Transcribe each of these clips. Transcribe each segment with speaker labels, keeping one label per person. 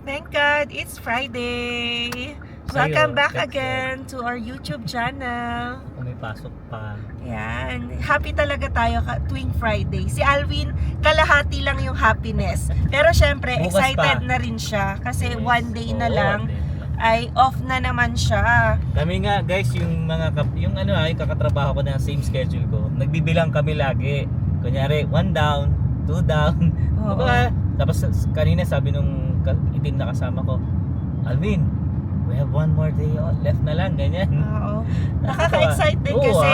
Speaker 1: Thank God, it's Friday. Welcome back again to our YouTube channel.
Speaker 2: Kung may pasok pa.
Speaker 1: Yan. Happy talaga tayo tuwing Friday. Si Alvin, kalahati lang yung happiness. Pero syempre,
Speaker 2: Bukas
Speaker 1: excited
Speaker 2: pa.
Speaker 1: na rin siya. Kasi
Speaker 2: Yes.
Speaker 1: one day na
Speaker 2: Oo,
Speaker 1: lang
Speaker 2: one day na lang.
Speaker 1: ay off na naman siya.
Speaker 2: Kami nga guys, yung mga yung kakatrabaho ko na same schedule ko. Nagbibilang kami lagi. Kunyari, 1 down, 2 down.
Speaker 1: Oo.
Speaker 2: Diba? Tapos kanina sabi nung itim na kasama ko, Alvin, we have 1 more day left na lang, ganyan.
Speaker 1: Oo. Nakaka-excite din
Speaker 2: Oo,
Speaker 1: kasi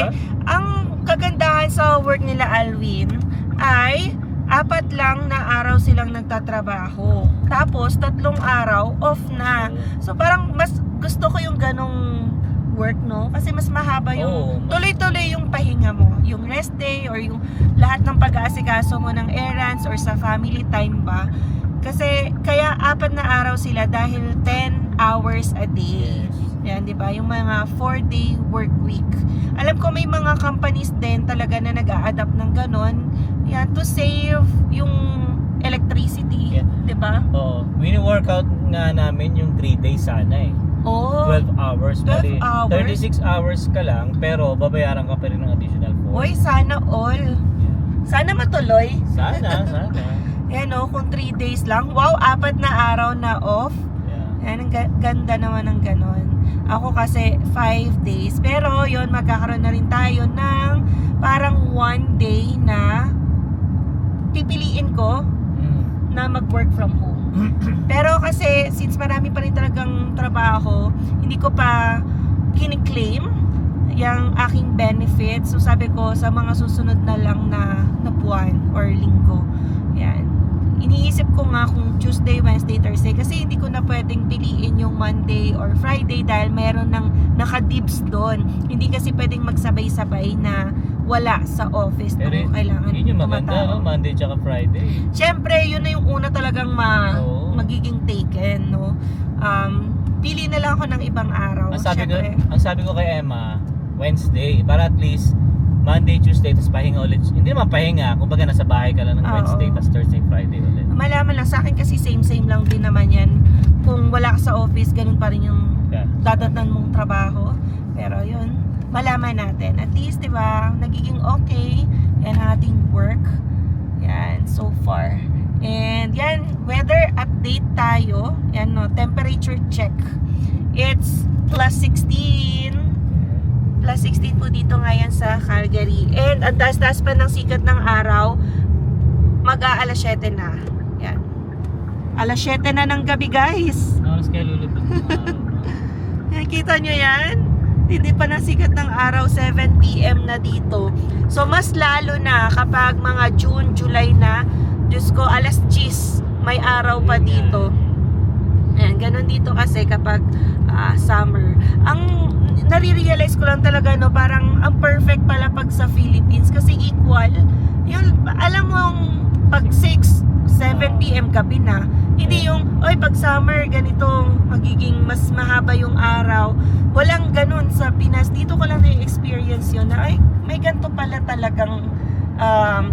Speaker 1: ang kagandahan sa work nila Alvin ay 4 lang na araw silang nagtatrabaho. Tapos 3 araw off na. So parang mas gusto ko yung ganong work, no? Kasi mas mahaba yung tuloy-tuloy yung pahinga mo. Yung rest day or yung lahat ng pag-aasikaso mo ng errands or sa family time ba. Kasi kaya 4 na araw sila dahil 10 hours a day.
Speaker 2: Yes.
Speaker 1: Yan, di ba? Yung mga 4-day work week. Alam ko may mga companies din talaga na nag-a-adapt ng ganon. Yan, to save yung electricity.
Speaker 2: Yeah.
Speaker 1: Di ba?
Speaker 2: Oo. Wini-workout nga namin yung 3 days sana eh.
Speaker 1: Oh.
Speaker 2: 12 hours.
Speaker 1: 12
Speaker 2: Bali,
Speaker 1: hours?
Speaker 2: 36 hours ka lang, pero babayaran ka pa rin ng additional 4.
Speaker 1: Hoy, sana all. Sana matuloy.
Speaker 2: Sana.
Speaker 1: Yan o, kung 3 days lang. Wow, 4 na araw na off.
Speaker 2: Yeah.
Speaker 1: Yan, ang ganda naman ng ganon. Ako kasi 5 days. Pero yon magkakaroon na rin tayo ng parang 1 day na pipiliin ko na mag-work from home. Pero kasi since marami pa rin talagang trabaho, hindi ko pa kiniklaim yung aking benefits. So sabi ko sa mga susunod na lang na buwan or linggo. Yan. Iniisip ko nga kung Tuesday, Wednesday, Thursday kasi hindi ko na pwedeng piliin yung Monday or Friday dahil mayroon ng nakadibs doon. Hindi kasi pwedeng magsabay-sabay na wala sa office.
Speaker 2: Pero
Speaker 1: Kailangan
Speaker 2: yun yung maganda,
Speaker 1: tumatao.
Speaker 2: no? Monday tsaka Friday.
Speaker 1: Siyempre, yun na yung una talagang
Speaker 2: Oo.
Speaker 1: magiging taken, no? Pili na lang ako ng ibang araw.
Speaker 2: Ang sabi ko kay Emma, Wednesday, para at least Monday, Tuesday, tapos pahinga ulit. Hindi naman pahinga, kumbaga nasa bahay ka lang ng Wednesday, tapos Thursday, Friday ulit.
Speaker 1: Malaman lang, sa akin kasi same lang din naman yan. Kung wala ka sa office, ganun pa rin yung dadatnan mong trabaho. Pero yun, malaman natin. At least, di ba, nagiging okay yan ang ating work. Yan, so far. And yan, weather update tayo. Yan, no, temperature check. It's +16. +16 po dito ngayon sa Calgary. And ang taas-taas pa ng sikat ng araw, mag-aalas 7 na. Yan. Alas 7 na ng gabi, guys.
Speaker 2: Oras kaya lulubog ng araw, no?
Speaker 1: Nakikita nyo yan? Hindi pa na sikat ng araw, 7 PM na dito. So, mas lalo na kapag mga June, July na, Diyos ko, alas 10, may araw pa dito. Ayan, ganun dito kasi kapag summer. Ang nare-realize ko lang talaga, no, parang ang perfect pala pag sa Philippines kasi equal. Yung, alam mo, pag 6, 7 PM gabi na. Hindi yung, oy, pag summer, ganito, magiging mas mahaba yung araw. Walang ganun sa Pinas. Dito ko lang na-experience yun na, ay, may ganito pala talagang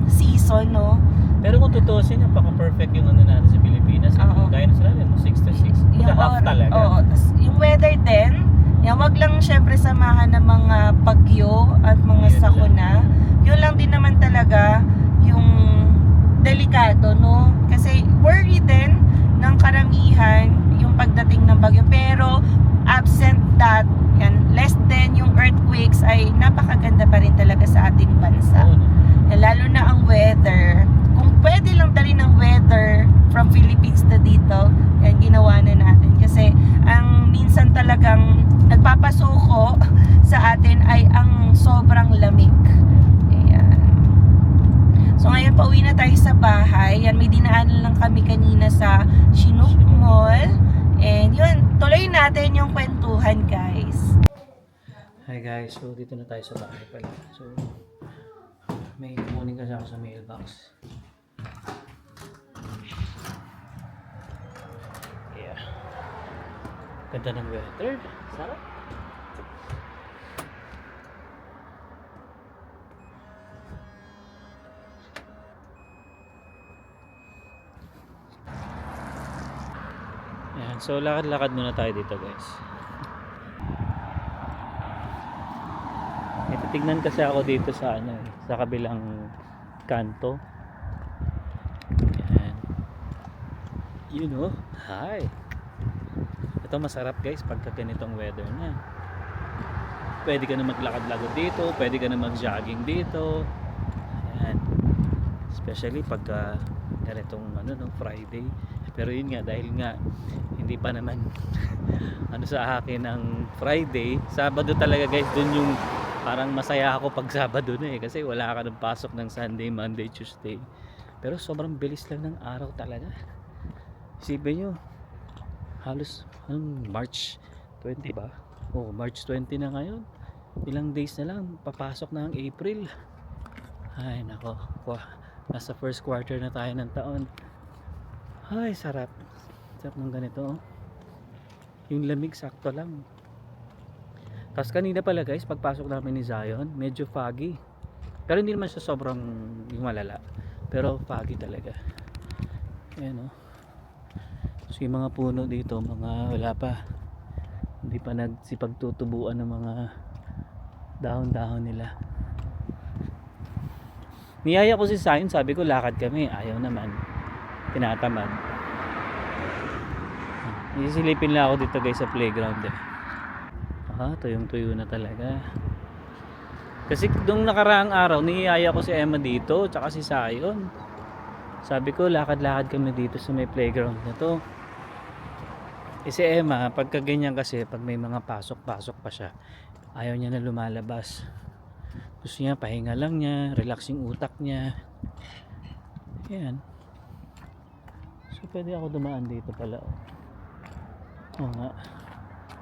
Speaker 1: season, no?
Speaker 2: Pero kung tutusin, napaka-perfect yung ano natin sa Pilipinas.
Speaker 1: Oo.
Speaker 2: Kaya na sila, 6 to 6. Half talaga.
Speaker 1: Oo, tas yung weather din, yan, wag lang syempre samahan ng mga bagyo at mga
Speaker 2: Yun
Speaker 1: sakuna. Yun lang din naman talaga yung delikado, no? Kasi worry din ng karamihan yung pagdating ng bagyo. Pero absent that, yan, less than yung earthquakes ay napakaganda pa rin talaga sa ating bansa.
Speaker 2: Oo, no?
Speaker 1: Yan, lalo na ang weather. Kung pwede lang dali ng weather from Philippines na dito, yan, ginawa na natin. Kasi ang minsan talagang nagpapasuko sa atin ay ang sobrang lamig. Ayan. So ngayon pauwi na tayo sa bahay. Yan, may dinaanan lang kami kanina sa Chinook Mall. And yun, tuloy natin yung kwentuhan, guys.
Speaker 2: Hi guys, so dito na tayo sa bahay pala. So may kukunin kasi ako sa mailbox. Yeah. Ganda ng weather. Sarap. Ayan, so lakad-lakad muna tayo dito guys. May titignan kasi ako dito sa ano, sa kabilang kanto. Ayan. You know, hi. Ito masarap guys pagka ganitong weather na. Pwede ka na maglakad-lakad dito, pwede ka na mag-jogging dito. Ayan. Especially pagka ganitong ano no, Friday. Pero yun nga, dahil nga hindi pa naman ano sa akin ang Friday, Sabado talaga guys, dun yung parang masaya ako pag Sabado na kasi wala ka ng pasok ng Sunday, Monday, Tuesday. Pero sobrang bilis lang ng araw talaga. Isipin nyo, halos March 20 ba? Oh, March 20 na ngayon. Ilang days na lang, papasok na ang April. Ay nako, nasa first quarter na tayo ng taon. Ay, sarap. Sarap ng ganito. Yung lamig sakto lang. Tapos kanina pala guys, pagpasok namin ni Zion, medyo foggy. Pero hindi naman siya sobrang yung malala. Pero foggy talaga. Ayan o. So yung mga puno dito, mga wala pa. Hindi pa nagsipagtutubuan ng mga dahon-dahon nila. Niyaya ko si Zion, sabi ko lakad kami. Ayaw naman. Tinatamad. Isilipin lang ako dito guys sa playground eh. Tuyong-tuyo na talaga. Kasi nung nakaraang araw, niyaya ko si Emma dito, tsaka si Zion. Sabi ko, lakad-lakad kami dito sa may playground na to. Si Emma, pagka ganyan kasi, pag may mga pasok-pasok pa siya, ayaw niya na lumalabas. Gusto niya, pahinga lang niya, relax yung utak niya. Yan. So, pwede ako dumaan dito pala. Oo nga.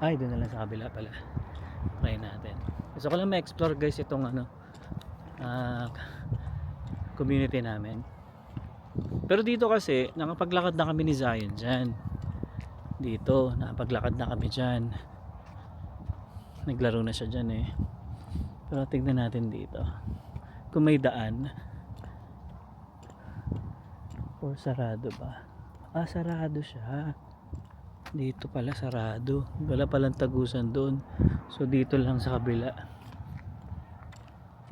Speaker 2: Ay, doon na lang sa kabila pala. Try natin. Gusto ko lang ma-explore guys itong community namin. Pero dito kasi, nakapaglakad na kami ni Zion dyan. Dito, nakapaglakad na kami dyan. Naglaro na siya dyan eh. Pero tignan natin dito. Kung may daan. Or sarado ba? Sarado siya. Dito pala sarado. Wala palang tagusan doon. So dito lang sa kabila.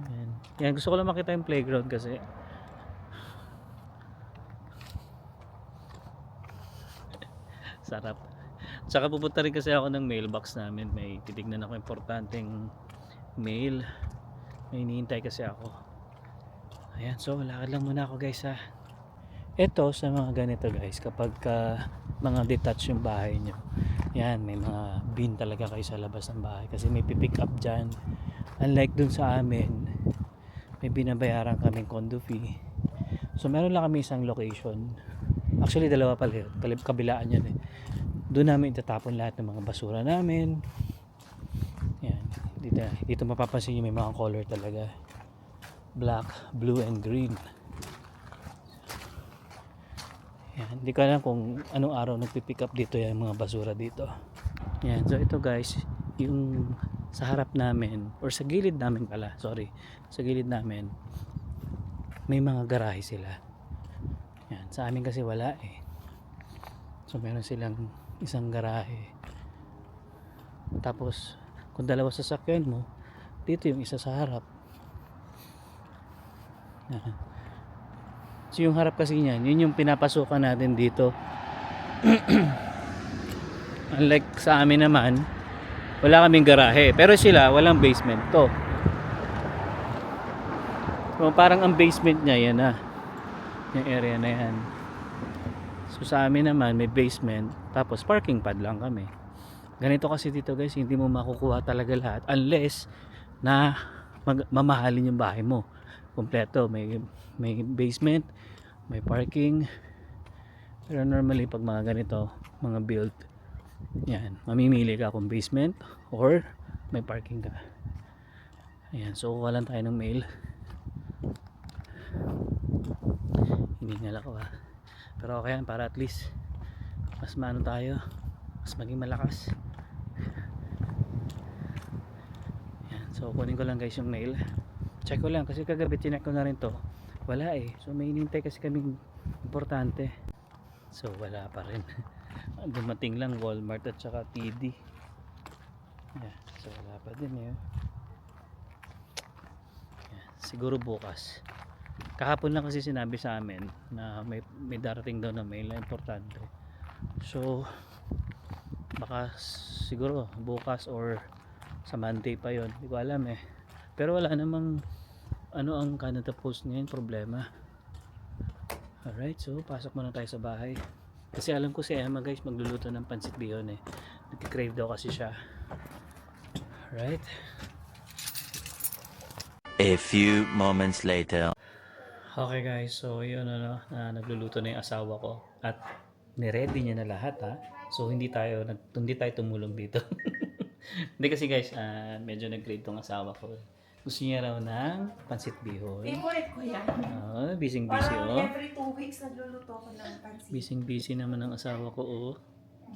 Speaker 2: Ayan. Yan, gusto ko lang makita yung playground kasi. Sarap. Tsaka pupunta rin kasi ako ng mailbox namin. May titignan ako importanteng mail. May hinihintay kasi ako. Ayan, so lakad lang muna ako guys ha. Ito sa mga ganito guys, kapag mga detached yung bahay nyo, yan, may mga bin talaga kayo sa labas ng bahay kasi may pipick up dyan. Unlike dun sa amin, may binabayaran kaming condo fee. So meron lang kami isang location, actually dalawa pala yun, kabilaan yan eh. Doon namin itatapon lahat ng mga basura namin. Yan, dito mapapansin nyo may mga color talaga, black, blue and green. Yan, hindi ko alam kung anong araw nagpipick up dito yung mga basura dito. Yan, so ito guys, yung sa harap namin, or sa gilid namin pala, sorry, sa gilid namin, may mga garahe sila. Yan, sa amin kasi wala eh. So meron silang isang garahe. Tapos, kung dalawa sasakyan mo, dito yung isa sa harap. Yan. So yung harap kasi niyan, yun yung pinapasukan natin dito. Unlike sa amin naman, wala kaming garahe. Pero sila, walang basement to. So parang ang basement niya, yan na. Yung area na yan. So sa amin naman, may basement. Tapos parking pad lang kami. Ganito kasi dito guys, hindi mo makukuha talaga lahat. Unless na mamahalin yung bahay mo. Kompleto, may basement, may parking. Pero normally pag mga ganito, mga build, yan, mamimili ka kung basement or may parking ka. Ayan, so kuha lang tayo ng mail. Hiningal ako ha. Pero okay yan, para at least mas maano tayo, mas maging malakas. Ayan, so kunin ko lang guys yung mail. Check ko lang kasi kagabi chinek ko na rin to, wala eh. So may hinintay kasi kaming importante, so wala pa rin. Dumating lang Walmart at saka TD. Yeah, so wala pa din eh. Yeah, siguro bukas. Kahapon lang kasi sinabi sa amin na may darating daw na mail na importante. So baka siguro bukas or sa Monday pa yon, hindi ko alam eh. Pero wala namang ano ang Canada Post ngayon problema. Alright, so pasok muna tayo sa bahay. Kasi alam ko si Emma guys magluluto ng pansit bihon eh. Nagki-crave daw kasi siya. Alright.
Speaker 3: A few moments later.
Speaker 2: Okay guys, so yun nagluluto na yung asawa ko at niready niya na lahat ha. So hindi tayo tumulong dito. Hindi kasi guys, medyo nag-crave tong asawa ko. Gusto niya raw ng pansit bihon.
Speaker 1: Favorite ko yan.
Speaker 2: Busy
Speaker 1: Parang
Speaker 2: oh.
Speaker 1: every 2 weeks nagluluto ko ng pansit.
Speaker 2: Busy naman ang asawa ko oh.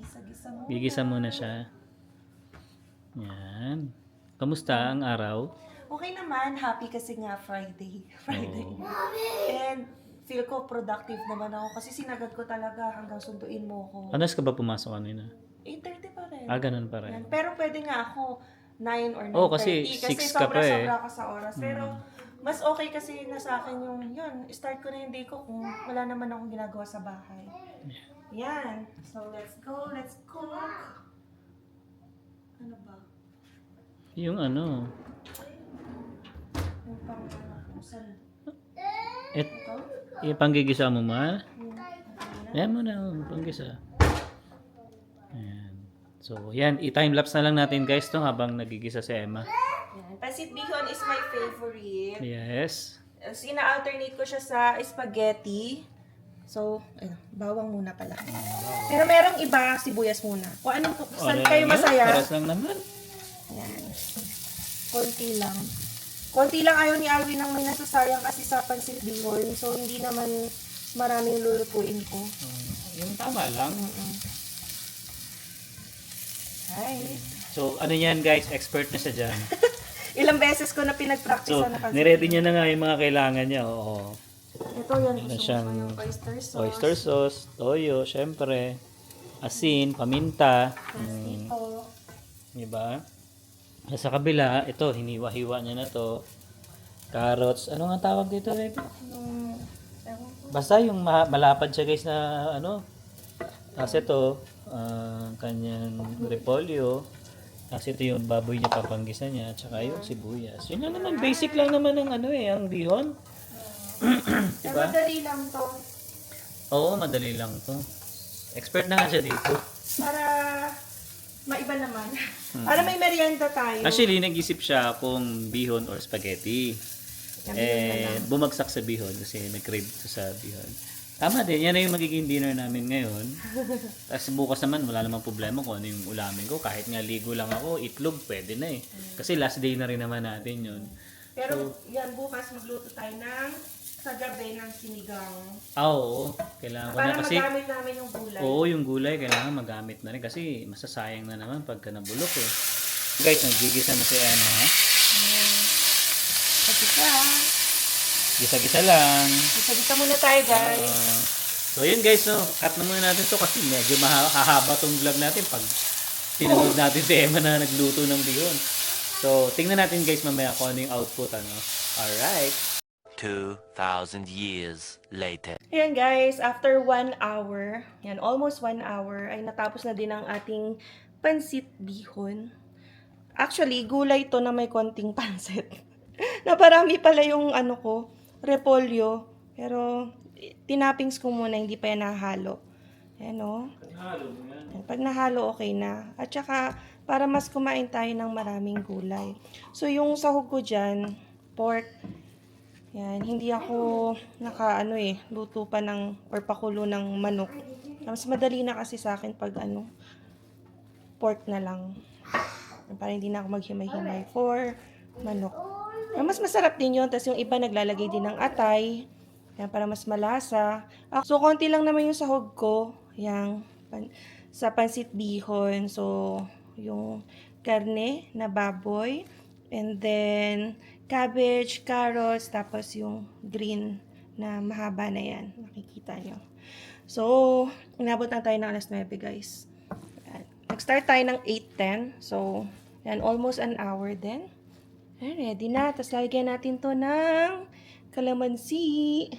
Speaker 1: Gisa-gisa mo.
Speaker 2: Gigisa muna siya. Yan. Kamusta ang araw?
Speaker 1: Okay naman, happy kasi nga Friday.
Speaker 2: Oo.
Speaker 1: And feel ko productive naman ako kasi sinagad ko talaga hanggang sunduin mo ko.
Speaker 2: Anas ka ba pumasok kanina?
Speaker 1: 8:30 pa rin.
Speaker 2: Ganun pa rin.
Speaker 1: Yan. Pero pwede nga ako 9 or 9:30
Speaker 2: Oo, kasi 6 ka pa eh.
Speaker 1: sobra ka sa oras. Pero mas okay kasi na sa akin yung yun, start ko na yung day ko kung wala naman akong ginagawa sa bahay. Yan. So let's go, let's cook. Ano ba?
Speaker 2: Yung ano,
Speaker 1: Yung pang saan?
Speaker 2: ito, yung panggigisa mo ma?
Speaker 1: Yung
Speaker 2: Yan mo na, panggisa. Ayan. So, yan, i-timelapse na lang natin guys to habang nagigisa si Emma.
Speaker 1: yan. Pansit bihon is my favorite.
Speaker 2: Yes.
Speaker 1: So, ina-alternate ko siya sa spaghetti. So, bawang muna pala. Pero merong iba, sibuyas muna. Kung anong, saan kayo masaya.
Speaker 2: Paras lang naman.
Speaker 1: Yan. Konti lang. Konti lang ayaw ni Alvin ng may nasasayang kasi sa pansit bihon. So, hindi naman maraming lulutuin ko.
Speaker 2: Yung tama lang.
Speaker 1: Right.
Speaker 2: So, ano yan guys, expert na siya dyan.
Speaker 1: Ilang beses ko na pinag-practice
Speaker 2: So,
Speaker 1: na pansit.
Speaker 2: niready niya na nga yung mga kailangan niya. Oo.
Speaker 1: Ito yan.
Speaker 2: Ano
Speaker 1: Gusto
Speaker 2: siyang
Speaker 1: ko yung oyster sauce.
Speaker 2: oyster sauce, toyo, syempre, asin, paminta.
Speaker 1: Ito.
Speaker 2: Diba? Sa kabila, ito, hiniwa-hiwa niya na to. Carrots. Ano nga tawag dito, baby?
Speaker 1: Ewan ko.
Speaker 2: Basta yung malapad siya guys na ano. Tapos ito, kanyang repolyo. Tapos ito yung baboy niya papanggisa niya. Tsaka yung sibuyas. Yun lang naman, basic lang naman ng ano eh, ang bihon.
Speaker 1: Pero madali lang to.
Speaker 2: Oo, madali lang to. Expert na nga siya dito.
Speaker 1: Para maiba naman. Para may merienda tayo.
Speaker 2: Actually, nag-isip siya kung bihon or spaghetti. Bumagsak sa bihon kasi nag-crave sa bihon. Tama din, yan na yung magiging dinner namin ngayon. Tapos bukas naman, wala namang problema kung ano yung ulamin ko. Kahit nga ligo lang ako, itlog, pwede na eh. Kasi last day na rin naman natin yun.
Speaker 1: Pero yan, bukas magluto tayo ng sa gabi ng sinigang.
Speaker 2: Oo. Kailangan ko
Speaker 1: Para
Speaker 2: na kasi...
Speaker 1: magamit namin yung gulay.
Speaker 2: Oo, yung gulay kailangan magamit na rin kasi masasayang na naman pagka nabulok eh. Guys, nagigisa na si Emma.
Speaker 1: Gisa.
Speaker 2: Gisa-gisa lang.
Speaker 1: Gisa muna tayo, guys.
Speaker 2: So yun guys, no, cut na muna natin to kasi medyo mahahaba tong vlog natin pag pinanood natin si Emma na nagluto ng bihon. So tingnan natin guys mamaya kung ano yung output. Alright.
Speaker 3: 2,000 years later.
Speaker 1: Ayan guys, after 1 hour, yan, almost 1 hour, ay natapos na din ang ating pansit bihon. Actually, gulay to na may konting pansit. Naparami pala yung ano ko, repolyo. Pero, tinapings ko muna, hindi pa yan nahalo. Ayan o. Pag nahalo, okay na. At saka, para mas kumain tayo ng maraming gulay. So, yung sahog ko dyan, pork, yan, hindi ako luto pa ng, or pakulo ng manok. Mas madali na kasi sa akin pag pork na lang. Para hindi na ako maghimay-himay for manok. Mas masarap din yun. Tapos yung iba naglalagay din ng atay. Yan, para mas malasa. So, konti lang naman yung sahog ko. Yan, sa pansit bihon. So, yung karne na baboy. And then, cabbage, carrots, tapos yung green na mahaba na yan. Nakikita nyo. So, inabot na tayo ng alas 9, guys. Ayan. Nag-start tayo ng 8:10. So, yan, almost an hour din. Ayan, ready na. Tapos lalagyan natin to ng kalamansi.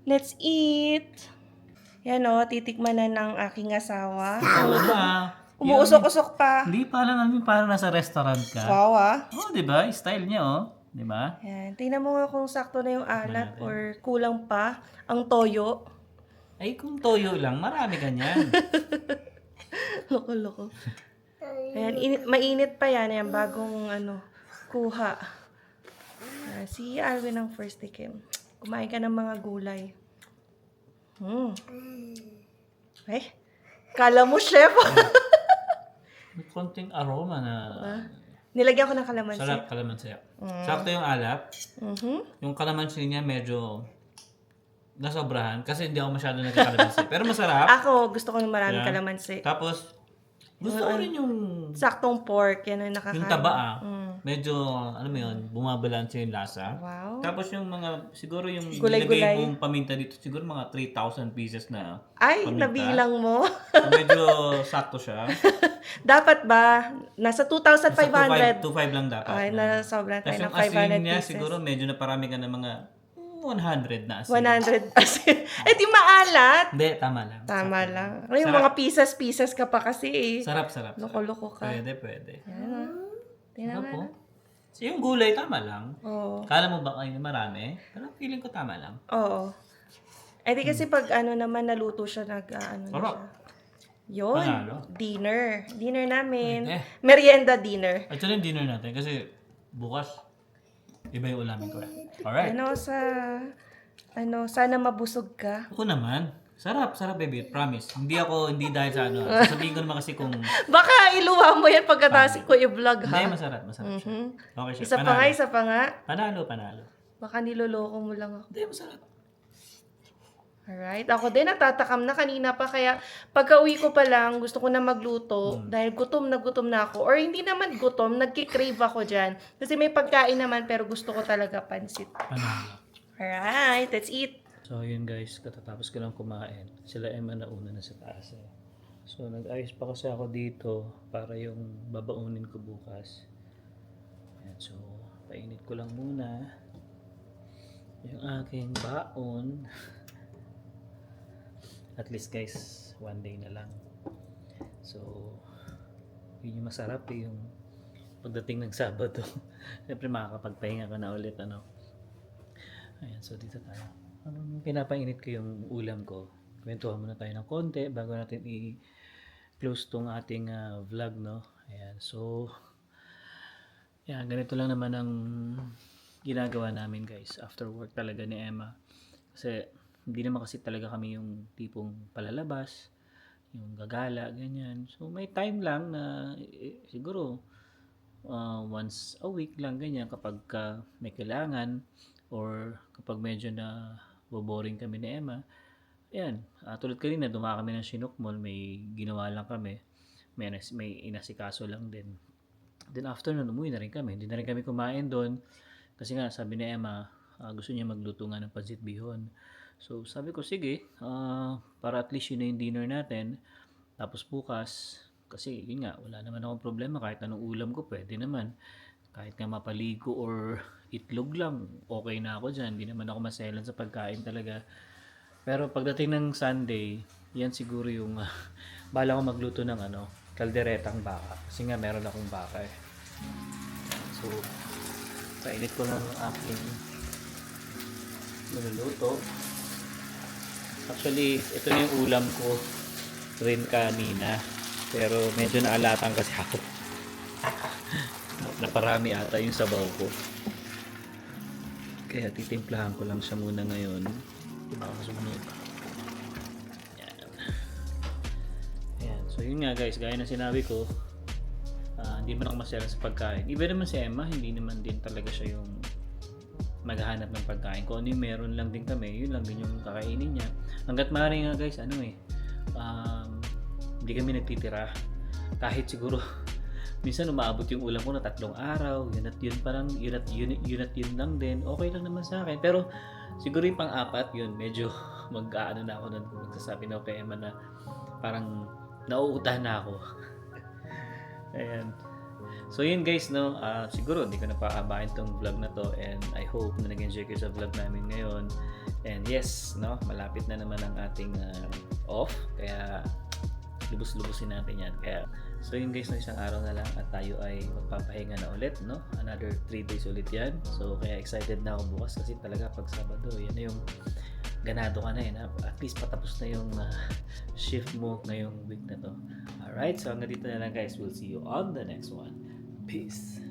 Speaker 1: Let's eat! Yan o, titikman na ng aking asawa. Umuusok-usok pa.
Speaker 2: Hindi pa lang namin parang nasa restaurant ka.
Speaker 1: Wow ah.
Speaker 2: Oh, di ba? Style niya, oh. Di ba?
Speaker 1: Yan. Tingnan mo nga kung sakto na yung alat or kulang pa ang toyo.
Speaker 2: Ay, kung toyo lang, marami ka niyan.
Speaker 1: Loko-loko. Ayan, mainit pa yan. Yan, bagong kuha. Si Alvin ang first tikim. Kumain ka ng mga gulay. Ay, kala mo, chef.
Speaker 2: May konting aroma na...
Speaker 1: Nilagyan ko ng kalamansi.
Speaker 2: Sarap, kalamansi. Sakto yung alap. Yung kalamansi niya medyo nasobrahan kasi hindi ako masyado nagkakalamansi. Pero masarap.
Speaker 1: Ako, gusto ko ng maraming kalamansi.
Speaker 2: Tapos, gusto ko rin yung...
Speaker 1: Saktong pork, yan ang nakakain.
Speaker 2: Yung taba medyo, ano mo yun, bumabalanse yung lasa.
Speaker 1: Wow.
Speaker 2: Tapos yung mga, siguro yung
Speaker 1: Gulay-gulay.
Speaker 2: nilagay mong paminta dito, siguro mga 3,000 pieces na
Speaker 1: Ay,
Speaker 2: paminta.
Speaker 1: nabilang mo.
Speaker 2: So, medyo sakto siya.
Speaker 1: Dapat ba? Nasa 2,500.
Speaker 2: 2,500 lang dapat.
Speaker 1: Ay, nasobra tayo
Speaker 2: Tapos
Speaker 1: ng
Speaker 2: yung
Speaker 1: 500
Speaker 2: asin niya,
Speaker 1: pieces.
Speaker 2: siguro medyo naparami ka ng mga 100 na asin.
Speaker 1: 100 asin. Eh, di maalat.
Speaker 2: Hindi, tama lang.
Speaker 1: Tama
Speaker 2: Sakto
Speaker 1: lang. Ano yung
Speaker 2: Sarap.
Speaker 1: mga pieces ka pa kasi eh.
Speaker 2: Sarap.
Speaker 1: Loko-loko ka.
Speaker 2: Pwede.
Speaker 1: Yan ah. Tingnan
Speaker 2: Sarap
Speaker 1: mo.
Speaker 2: po. So, yung gulay, tama lang.
Speaker 1: Oo.
Speaker 2: Kala mo ba kayo marami? Pero feeling ko tama lang.
Speaker 1: Oo. Eh di kasi pag naman naluto siya, na
Speaker 2: Sarap.
Speaker 1: siya. Yun.
Speaker 2: Panalo.
Speaker 1: Dinner. Dinner namin.
Speaker 2: Pwede.
Speaker 1: Merienda dinner.
Speaker 2: Actually, yung dinner natin kasi bukas, iba yung ulamin ko. Alright.
Speaker 1: Sana mabusog ka.
Speaker 2: Ako naman. Sarap, baby. Promise. Hindi dahil sa sabihin ko naman kasi kung...
Speaker 1: Baka iluwa mo yan pagkatapos ko i-vlog ha.
Speaker 2: Hindi, masarap siya. Okay siya.
Speaker 1: Isa pa nga.
Speaker 2: Panalo.
Speaker 1: Baka niloloko mo lang ako.
Speaker 2: Hindi, masarap.
Speaker 1: Alright. Ako din, natatakam na kanina pa. Kaya pagka-uwi ko pa lang, gusto ko na magluto. Dahil gutom na ako. Or hindi naman gutom, nagkikrave ako dyan. Kasi may pagkain naman, pero gusto ko talaga pansit.
Speaker 2: Panalo.
Speaker 1: Alright, let's eat.
Speaker 2: So, yun guys. Katatapos ko lang kumain. Sila Emma nauna na sa taas. So, nag-ayos pa kasi ako dito para yung babaunin ko bukas. Ayan, so, painit ko lang muna yung aking baon. At least guys, one day na lang. So, yun yung masarap yung pagdating ng Sabado. Siyempre makakapagpahinga ka na ulit, Ayan, so dito tayo. Pinapainit ko yung ulam ko. Kwentuhan muna tayo ng konti bago natin i-close tong ating vlog, Ayan, so, yan, ganito lang naman ang ginagawa namin guys after work talaga ni Emma. Kasi, hindi naman kasi talaga kami yung tipong palalabas, yung gagala, ganyan. So, may time lang na siguro once a week lang, ganyan, kapag may kailangan or kapag medyo na boring kami ni Emma. Ayan, tulad kanina, dumaan kami ng Chinook Mall, may ginawa lang kami, may inasikaso lang din. Then after nun, umuwi na rin kami. Hindi na rin kami kumain doon kasi nga sabi ni Emma, gusto niya magluto nga ng pancit bihon. So sabi ko, sige, para at least yun na yung dinner natin. Tapos bukas, kasi yun nga, wala naman akong problema, kahit anong ulam ko, pwede naman. Kahit nga mapaligo or itlog lang, okay na ako dyan. Hindi naman ako maselan sa pagkain talaga. Pero pagdating ng Sunday, yan siguro yung bala ko magluto ng kalderetang baka. Kasi nga meron akong baka eh. So, kainit ko lang ang aking niluluto. Actually, ito na yung ulam ko rin kanina. Pero medyo naalatan kasi ako. Naparami ata yung sabaw ko. Kaya titimplahan ko lang siya muna ngayon. Baka sumunod. Ayan. So yun nga guys, gaya na sinabi ko, hindi man ako masaya sa pagkain. Iba naman si Emma, hindi naman din talaga siya yung maghahanap ng pagkain. Kung ano yung meron lang din kami, yun lang din yung kakainin niya. Hanggat maaari nga guys, hindi kami nagtitira. Kahit siguro minsan umaabot yung ulam ko na 3 araw, yun at yun parang, yun at yun lang din, okay lang naman sa akin. Pero siguro yung pang-apat, yun medyo mag-aano na ako nun, magsasabi na ako kay Emma na parang nauutahan na ako. Ayan. So yun guys, no, siguro hindi ko na paabahin tong vlog na to, and I hope na nag-enjoy kayo sa vlog namin ngayon. And yes, no, malapit na naman ang ating off, kaya lubos-lubusin natin yan. Kaya, so yun guys, no, isang araw na lang at tayo ay magpapahinga na ulit, no? Another 3 days ulit yan. So kaya excited na ako bukas kasi talaga pag Sabado, yan na yung ganado ka na yun. At least patapos na yung shift mo ngayong week na to. Alright, so hanggang dito na lang guys. We'll see you on the next one. Peace.